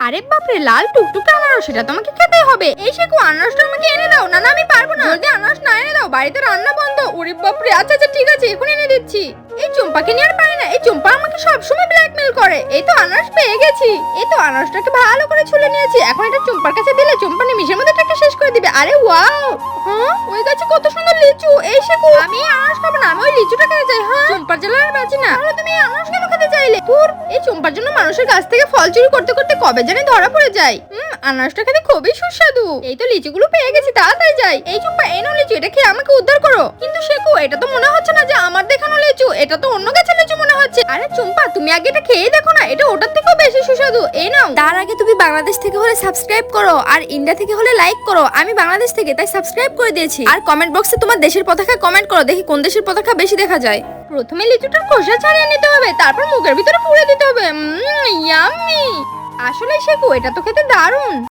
আরে বাপরে, লাল টুকটুকে আনারস, সেটা তোমাকে খেতে হবে। এই শেকু, আনারসটা আমাকে এনে দাও। না না, আমি পারবো না। যদি আনারস না এনে দাও, বাড়িতে রান্না বন্ধ। ওরে বাপরে, আচ্ছা আচ্ছা ঠিক আছে, এখন এনে দিচ্ছি। এই চম্পাকে নিয়ে আর পারে না, এই চম্পা আমাকে সবসময় ব্ল্যাকমেল করে। এই তো আনারস পেয়ে গেছি। এই তো আনারসটাকে ভালো করে ছুলে নিয়েছি। এখন এটা চম্পার কাছে দিলে চম্পা নিমিশের মধ্যে এটাকে শেষ করে দিবে। আরে ওয়াও, হ্যাঁ ওই গাছে কত সুন্দর লিচু। এই শেকু, আমি এই আনারস খাবো না, আমি ওই লিচুটা খেতে চাই। হ্যাঁ, চম্পার জ্বালা আর বাঁচি না। তাহলে তুমি এই আনারস কেন খেতে চাইলে? তোর এই চম্পার জন্য মানুষের গাছ থেকে ফল চুরি করতে করতে কবে জানি ধরা পড়ে যায়। আনারসটা খেতে খুবই সুস্বাদু। এই তো লিচুগুলো পেয়ে গেছি, তাড়াতাড়ি যাই। এই চম্পা, এই নাও লিচু, এটা খেয়ে আমাকে উদ্ধার করো। কিন্তু শেকু, এটা তো মনে হচ্ছে না যে আমার দেখানো লিচু, এটা তো অন্য গাছের লিচু মনে হচ্ছে। আরে চম্পা, তুমি আগে এটা খেয়ে দেখো না, এটা ওটার থেকেও বেশি সুস্বাদু। এই নাও। তার আগে তুমি বাংলাদেশ থেকে হলে সাবস্ক্রাইব করো, আর ইন্ডিয়া থেকে হলে লাইক করো। আমি বাংলাদেশ থেকে, তাই সাবস্ক্রাইব করে দিয়েছি। আর কমেন্ট বক্সে তোমার দেশের পতাকা কমেন্ট করো, দেখি কোন দেশের পতাকা বেশি দেখা যায়। প্রথমে লিচুটার খোসা ছাড়িয়ে নিতে হবে, তারপর মুখের ভিতরে পুরে দিতে হবে। ইয়াম্মি। আসলে শেকু, এটা তো খেতে দারুণ।